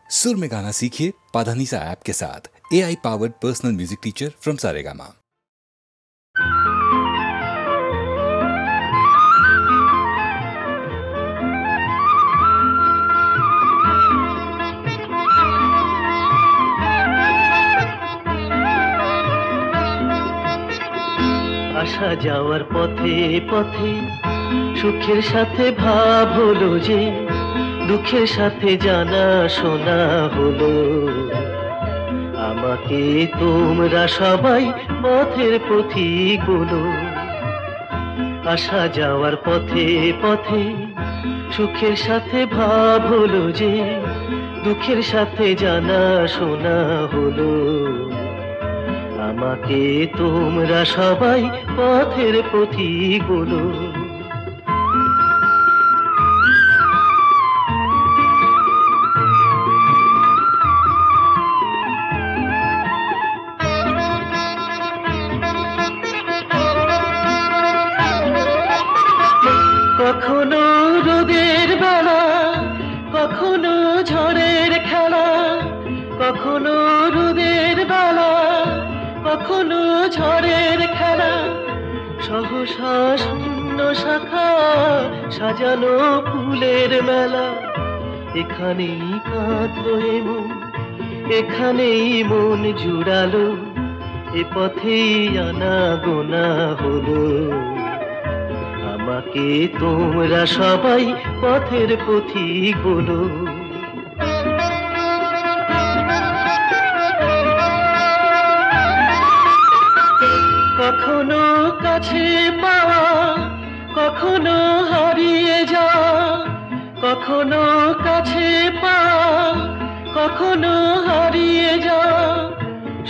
सुर में गाना सीखिए पाधानीसा ऐप के साथ। AI powered personal music teacher from Saregama. আসা যাওয়ার পথে পথে সুখের সাথে ভাব হলো যে, দুঃখের সাথে জানা শোনা হলো। আমাকে তোমরা সবাই পথের পথিক বলো। আসা যাওয়ার পথে পথে সুখের সাথে ভাব হলো যে, দুঃখের সাথে জানা শোনা হলো। আমাকে তোমরা সবাই পথের পথিক বলো। কখনো রোদের বেলা, কখনো ঝড়ের খেলা, কখনো রোদের বেলা, কখনো ঝড়ের খেলা। সহসা শূন্য শাখা সাজানো ফুলের মেলা। এখানেই কাঁদলো এমন, এখানেই মন জুড়ালো। এ পথেই আনা গোনা হলো। আমাকে তোমরা সবাই পথের পথিক বলো। কখনো কাছে পাওয়া, কখনো হারিয়ে যাওয়া, কখনো কাছে পাওয়া, কখনো হারিয়ে যাওয়া।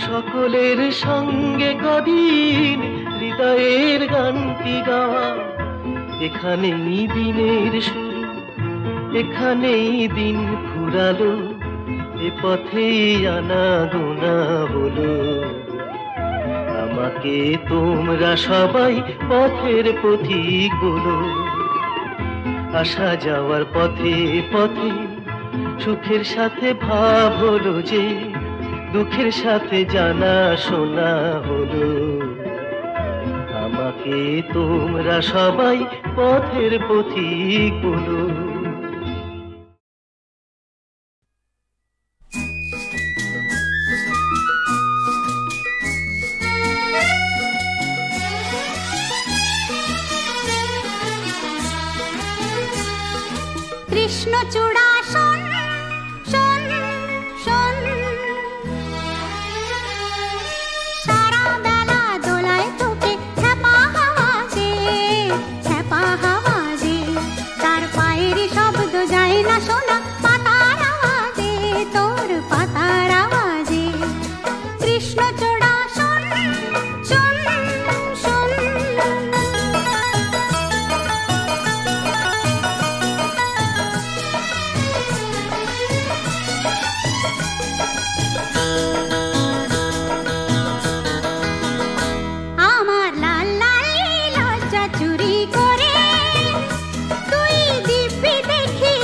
সকলের সঙ্গে কদিন হৃদয়ের গানটি গাওয়া। এখানেই দিনের শুরু, এখানেই দিন ফুরালো। এ পথেই আনা গোনা হলো। আমাকে তোমরা সবাই পথের পথিক বলো। আসা যাওয়ার পথে পথে সুখের সাথে ভাব হলো যে, দুঃখের সাথে জানা শোনা হলো। আমাকে তোমরা সবাই পথের পথিক বলো। কৃষ্ণচূড়া শোন শোন শোন, সারা বেলা দোলায় তোকে ছ্যাপা হাওয়া দে, ছ্যাপা হাওয়া দে। তার পায়ের শব্দ যায় না শোনা, পাতার আওয়াজে, তোর পাতার আওয়াজে। কৃষ্ণচূড়া শোন শোন শোন। আমার লাল লালি লজ্জা চুরি করে তুই দিব্যি দেখি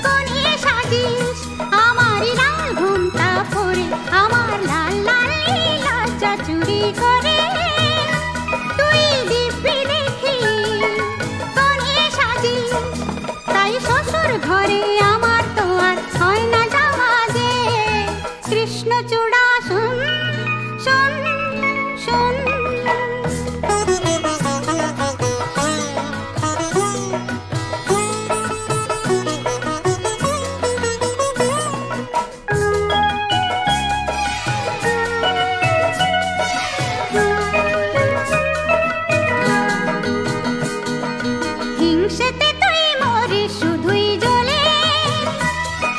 কোণে সাজিস। আমার লাল ঘুমটা পরে, আমার লাল লালি লজ্জা চুরি করে তুই দিব্যি দেখি কোণে সাজিস। তাই শ্বশুর ঘরে আমার তো আর হয় না যাওয়া যে। কৃষ্ণচূড়া শোন শোন শোন। হিংসেতে তুই মরিস শুধুই জ্বলে,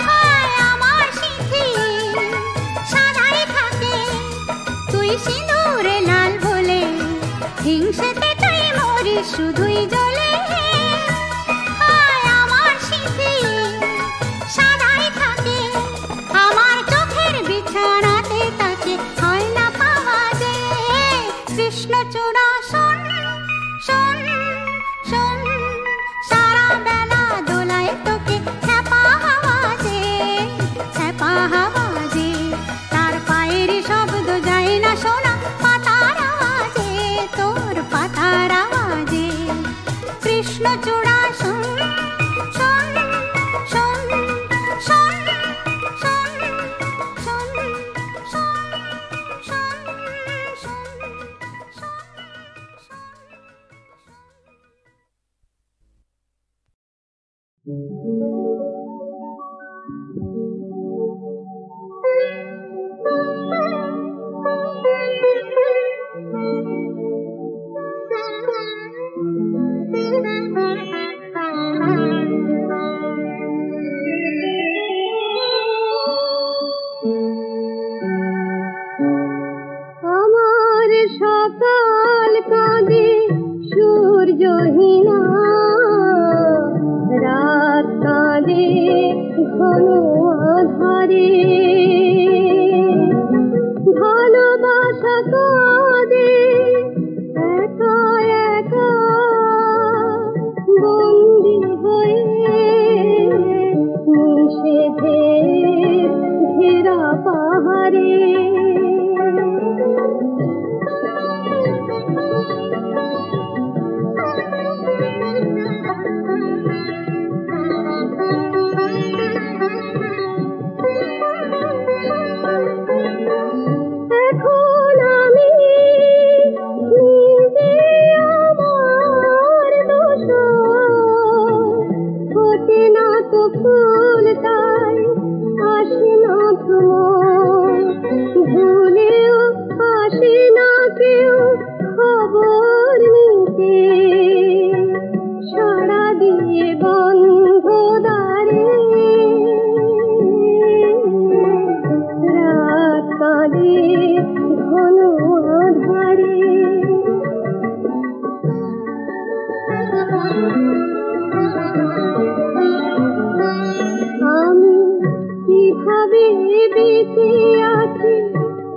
হয় আমার সিঁথি সাদাই থাকে তুই সিঁদুরে লাল বলে। হিংসেতে তুই মরিস শুধুই জ্বলে, হয় আমার সিঁথি সাদাই থাকে। আমার চোখের বিছানাতে তাকে হয় না পাওয়া যে। কৃষ্ণচূড়া শোন শোন শোন, সারা বেলা দোলায় তোকে ছ্যাপা হাওয়া দে, ধারে ভালোবাসা কাঁদে একা একা বন্দি হয়ে নিষেধের ঘেরা পাহাড়ে এখন আমি নিজে আমার দোষ ফোটে না তো ফুল তাই আসে না ভ্রমণ ভুলেও আসে না কেউ খবর নিতে সাড়া দিয়ে বন্ধ দ্বারে রাত কাঁদে ঘন আঁধারে আমি কিভাবে বেঁচে আছি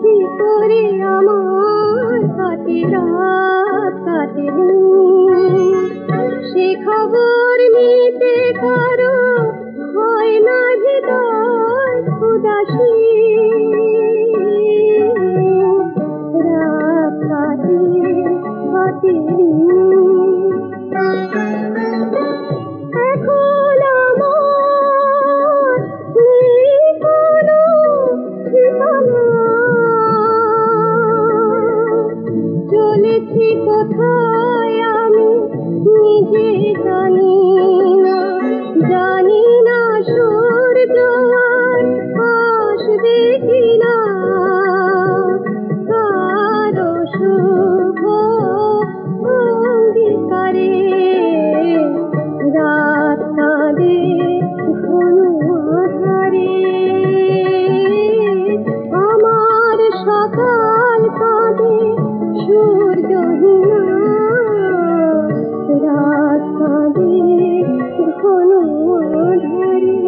কি করে আমার কাটে রাত কাটে দিন সে খবর নিতে কারো হয় না হৃদয় উদাসী রাত কাটে কাটে এখন আমার নেই কোনো ঠিকানা চলেছি কোথায় আমি নিজে জানি না সূর্য আর আসবে কিনা কারো শুভ অঙ্গীকারে রাত কাঁদে ঘন আঁধারে আমার সকাল কাঁদে সূর্যহীনা রাত কাঁদে ঘন আঁধারে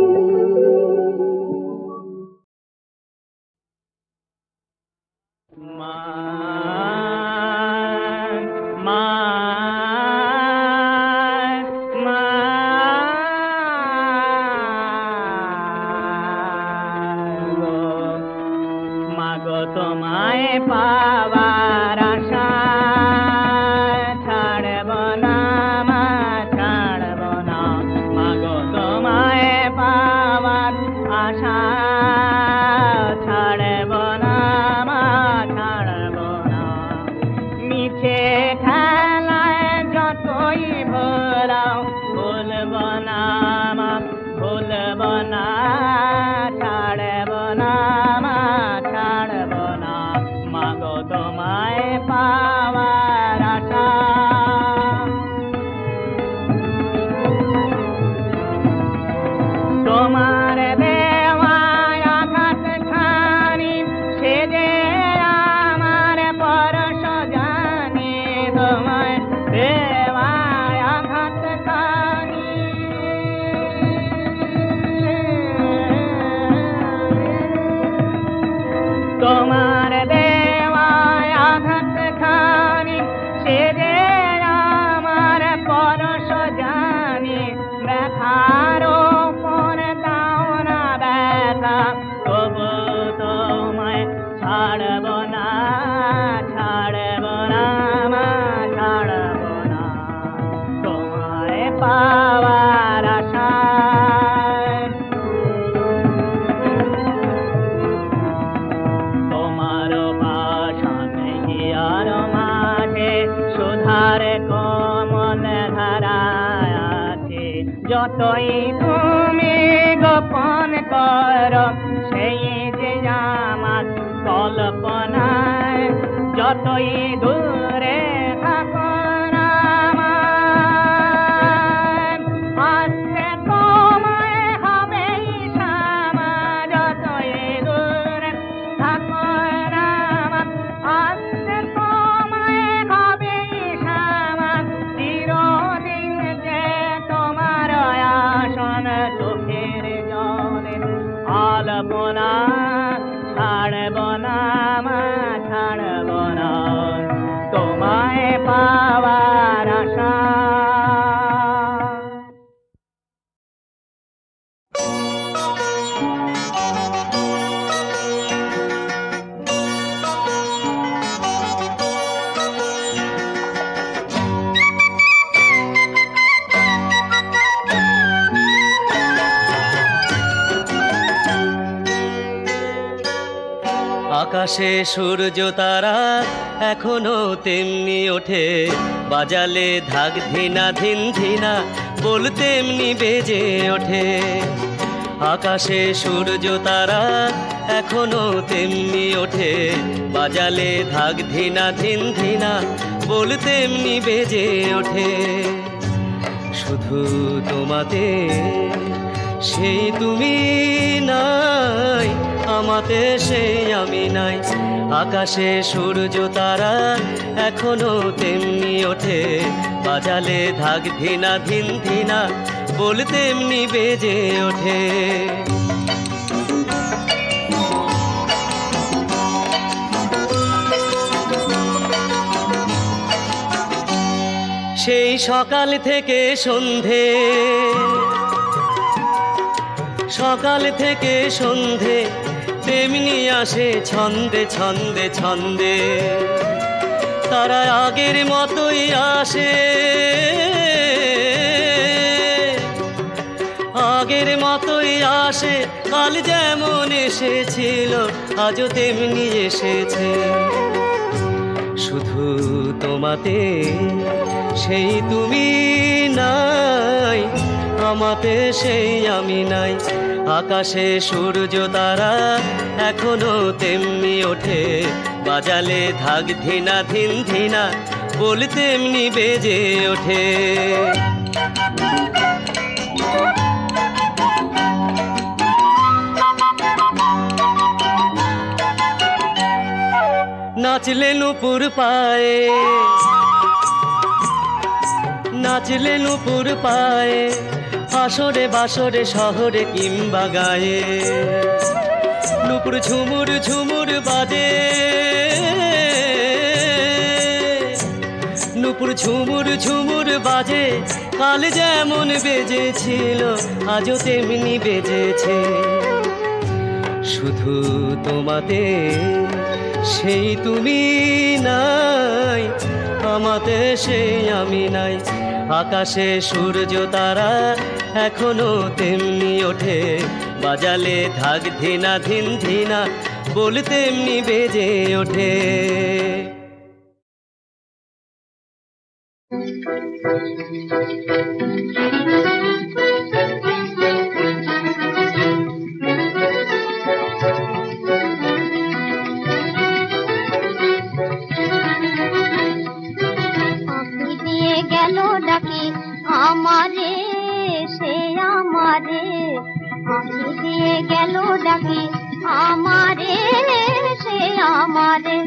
মাগো তোমায় পাওয়ার আশা ছাড়ব না মা ছাড়ব না মাগো তোমায় পাওয়ার আশা ছাড়ব না মা ছাড়ব না মিছে খেলায় যতই ভোলাও ভুলব না মা ভুলব না ছাড়ব না মা ছাড়ব না মাগো তোমায় পাওয়ার আশা তোমার দেওয়ায় আঘাত খানি সে যে আমার পরশ জানি তোমায় দেওয়ায় আঘাত খানি তোমার দেওয়ায় আঘাত খানি সে যে আমার পরশ জানি ব্যথার ওপর দাও না ব্যথা তবু তোমায় ছাড়ব না ছাড়ব না মা ছাড়ব না তোমায় পাওয়ার আশায় তোমার পাশানে গিয়ার মাঝে সুধার কমল ধারায় আছে যতই তুমি গোপন কর সেই যে আমার কল্পনায় যতই দূরে থাকো না আমার আসতে তোমায় হবে সামা যতই দূরে থাকো না আমার আসতে তোমায় হবে সামা চিরদিন যে তোমার আসন চোখের জলে আর কল্পনা ছাড়ব না মা ছাড়ব না তোমায় পাওয়ার আশা। আকাশে সূর্য তারা এখনো তেমনি ওঠে, বাজালে ধাক ধিনা ধিন ধিনা বল তেমনি বেজে ওঠে। আকাশে সূর্য তারা এখনো তেমনি ওঠে, বাজালে ধাক ধিনা ধিন ধিনা বল তেমনি বেজে ওঠে। শুধু তোমাতে সেই তুমি নাই, আমাতে সেই আমি নাই। আকাশে সূর্য তারা এখনো তেমনি ওঠে, বাজালে ধাক ধিনা ধিন ধিনা বল তেমনি বেজে ওঠে। সেই সকাল থেকে সন্ধে, সকাল থেকে সন্ধে তেমনি আসে ছন্দে ছন্দে ছন্দে। তারা আগের মতোই আসে, আগের মতোই আসে। কাল যেমন এসেছিল আজও তেমনি এসেছে। শুধু তোমাতে সেই তুমি নাই, আমাতে সেই আমি নাই। আকাশে সূর্য তারা এখনো তেমনি ওঠে, বাজালে ধাক ধিনা ধিন ধিনা বল তেমনি বেজে ওঠে। নাচলে নূপুর পায়ে, নাচলে নূপুর পায়ে, আসরে বাসরে শহরে কিংবা গায়ে। নূপুর ঝুমুর ঝুমুর বাজে, নূপুর ঝুমুর ঝুমুর বাজে। কাল যেমন বেজেছিল আজও তেমনি বেজেছে। শুধু তোমাতে সেই তুমি নাই, আমাতে সেই আমি নাই। আকাশে সূর্য তারা এখনো তেমনি ওঠে, বাজালে ধাক ধিনা ধিন ধিনা বল তেমনি বেজে ওঠে। গেল ডাকি আমারে, সে আমারে আঁখি দিয়ে গেল ডাকি আমারে, সে আমারে।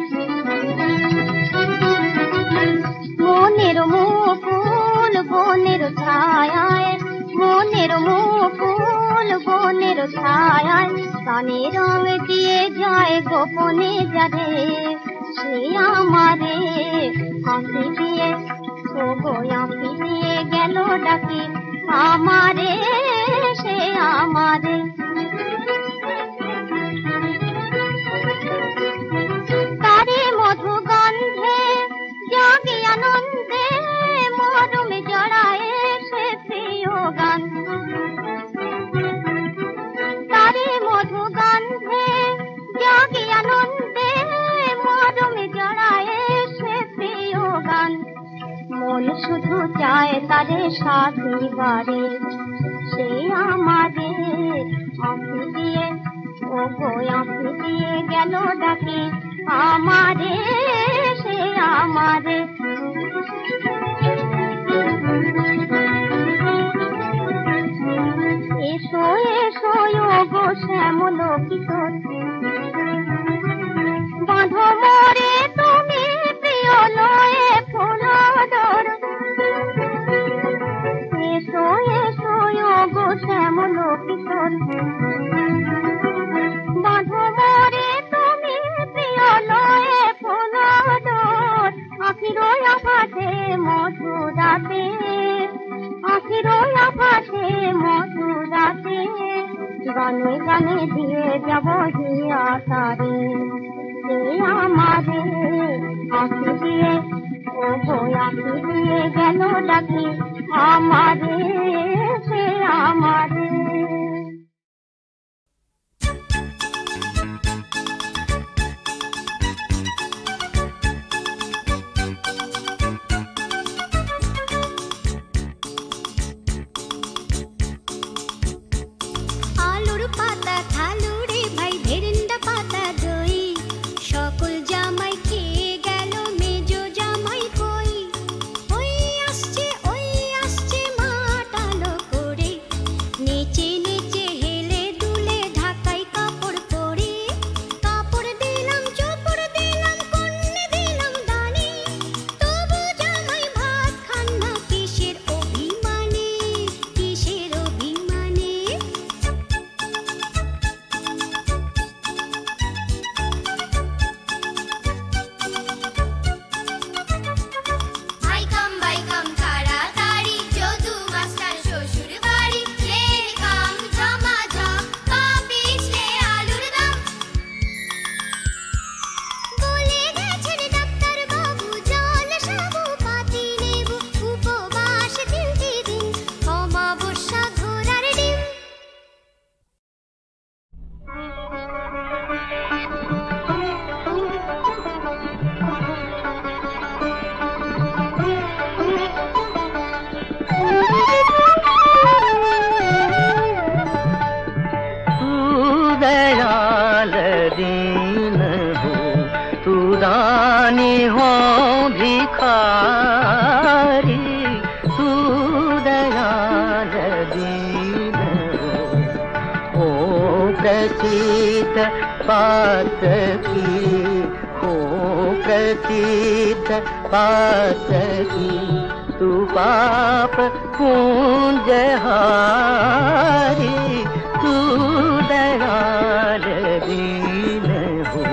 মনের মুকুল বনের ছায়ায়, মনের মুকুল বনের ছায়ায়, কানে রং দিয়ে যায় গোপনে যারে, সে আমারে আঁখি দিয়ে, ও গো আঁখি দিয়ে গেল ডাকি আমারে, সে আমারে। তারে মধু গন্ধে জাগি আনন্দে, মরমে জড়ায় সে প্রিয় গান। তারে মধু গন্ধে জাগি আনন্দে, মরমে জড়ায় সে প্রিয় গান। মন শুধু চায় তারে সাথী বারে, সে আমারে আঁখি দিয়ে, ও গো আঁখি দিয়ে গেল ডাকি আমারে, সে আমারে। এসো এসো ও গো শ্যামল কিশোর, বাঁধো মোরে তুমি প্রিয় লয়ে ফুলডোর। এসো এসো ও গো শ্যামল কিশোর, জানে দিয়ে যাব হিয়া তারে সে আমারে আঁকি দিয়ে ও গো আঁকি দিয়ে গেল ডাকি আমারে সে আমারে तू पाप पूंज हारी तू दयाल दीन हो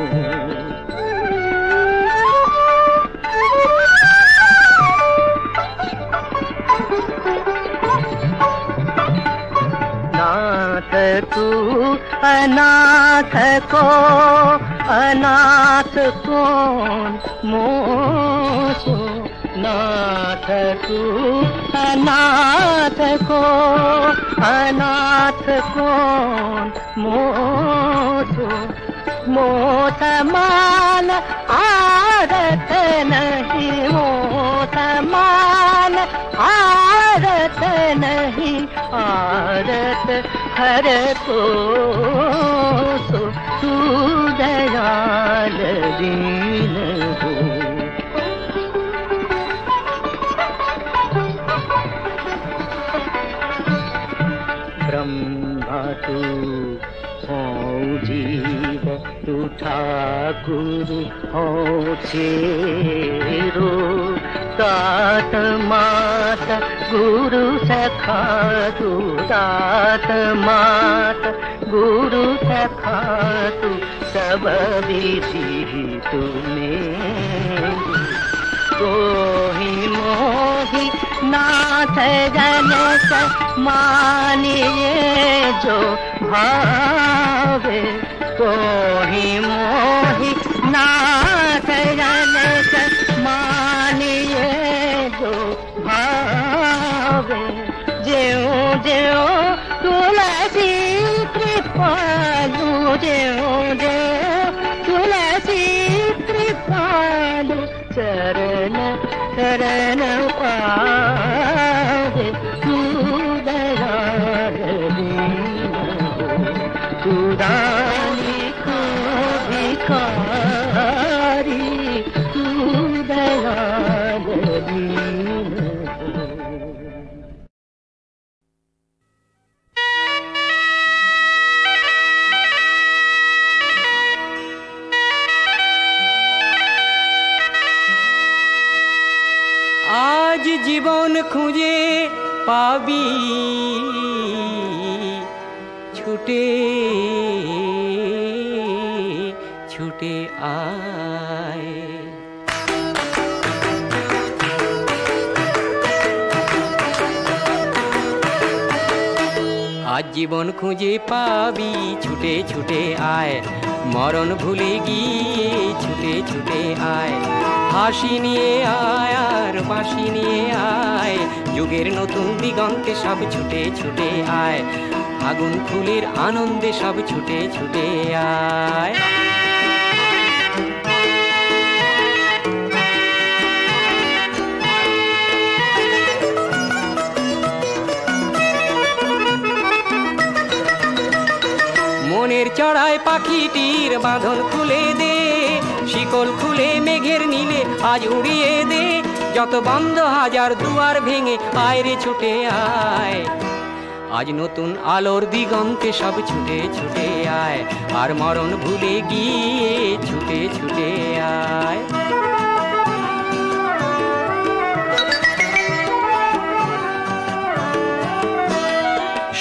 नाथ तू अनाथ को अनाथ कौन मोसो नाथ तू अनाथ को अनाथ कौन मोसो मोथ मान आरत नहीं मोथ मान आरत नहीं आरत हर को तू दयाल दीन हो ब्रह्मा तू हो जीव तू ठाकुर हो चेरो तात मात गुरु सखा तू तात मात गुरु सखा तू सब विधि तुम्हें कोहि मोहि नाथ जनक मानिए जो भावे कोहि मोहि नाथ जनक मानिए जो भावे ज्यों ज्यों तुलसी कृपालु ज्यों ज्यों तुलसी कृपालु शरण शरण पावे तू दयाल दीन हो तू दानी को भिखारी तू दयाल दीन हो आज জীবন খুঁজে পাবি ছুটে ছুটে আয় আজ জীবন খুঁজে পাবি ছুটে ছুটে আয়, মরণ ভুলে গিয়ে ছুটে ছুটে আয়। হাসি নিয়ে আয় আর বাঁশি নিয়ে আয়, যুগের নতুন দিগন্তে সব ছুটে ছুটে আয়। আগুন ফুলের আনন্দে সব ছুটে ছুটে আয়। মনের চড়ায় পাখিটির বাঁধন খুলে দে, শিকল খুলে মেঘের নীলে আজ উড়িয়ে দে। যত বন্ধ হাজার দুয়ার ভেঙে আয় রে ছুটে আয়, আজ নতুন আলোর দিগন্তে সব ছুটে ছুটে আয়। আর মরণ ভুলে গিয়ে ছুটে ছুটে আয়।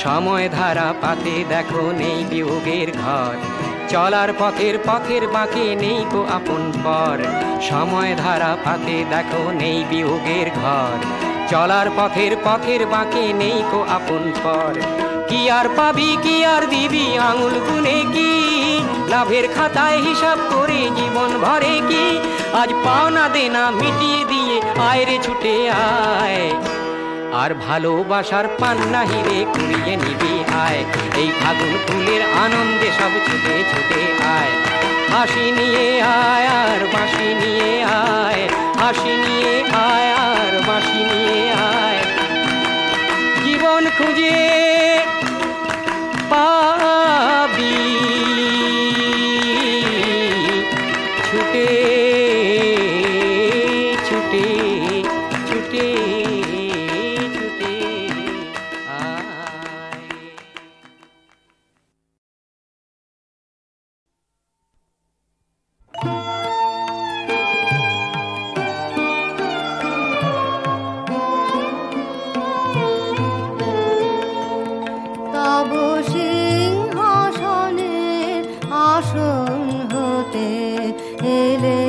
সময় ধারা পাতে দেখো নেই বিয়োগের ঘর, চলার পথের পথের বাঁকে নেই কো আপন পর। সময় ধারা পাতে দেখো নেই বিয়োগের ঘর, চলার পথের পথের বাঁকে নেই কো আপন পর। কি আর পাবি কি আর দিবি আঙুল গুনে কি, লাভের খাতায় হিসাব করে জীবন ভরে কি। আজ পাওনা দেনা মিটিয়ে দিয়ে আয় রে ছুটে আয়, আর ভালোবাসার পান্না হিরে কুড়িয়ে নিবি আয়। এই ফাগুন ফুলের আনন্দে সব ছুটে ছুটে আয়। হাসি নিয়ে আয় আর বাঁশি নিয়ে আয়, হাসি নিয়ে আয় আর বাঁশি নিয়ে আয়। জীবন খুঁজে পাবি ছুটে ছুটে ছুটে ছুটে আয়। তব সিংহাসনের আসন হতে এলে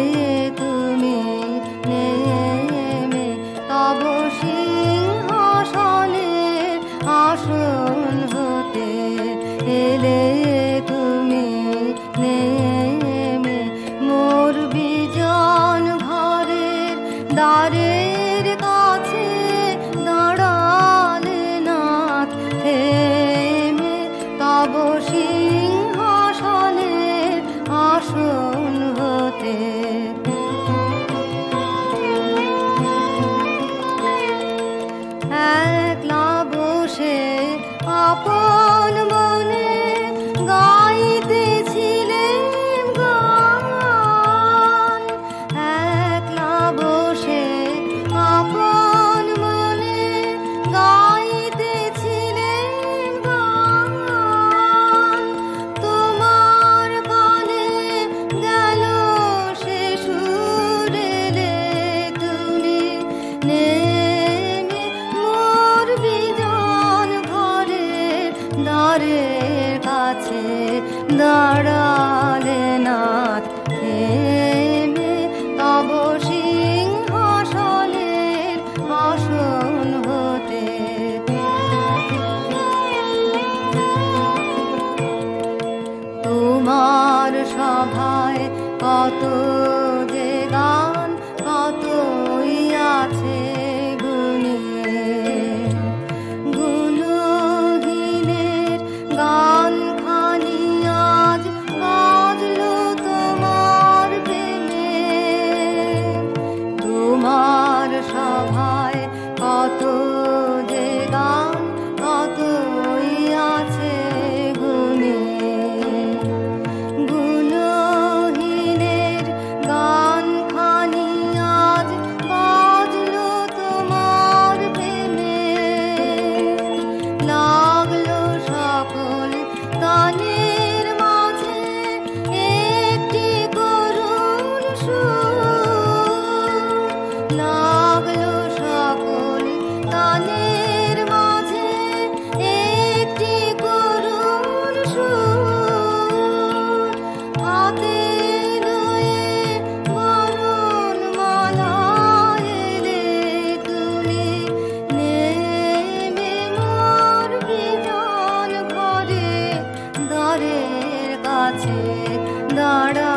তুমি নেমে, তব সিংহাসনের আসন হতে এলে তুমি নেমে। মোর বিজন ঘরের দ্বারের কাছে দাঁড়ালে নাথ থেমে, তব সিংহাসনের আসন হতে। একলা বসে আপন মনে গাইতেছিলেন গান, একলা বসে আপন মনে গাইতেছিলেন গান। তোমার কানে গেল সে সুর, এলে তুমি নেমে মোর বিজন ঘরের দ্বারের কাছে দাঁড়ালে নাথ থেমে, তব সিংহাসনের আসন হতে। তোমার সভায় কত যে গান, কতই আছে গুণিয়ে। গুণহীনের গান খানি আজ বাজলো তোমার প্রেমে। তোমার সভায় কত যে গান, কতই আছে গুণে। গুণহীনের গান কাছে দাঁড়া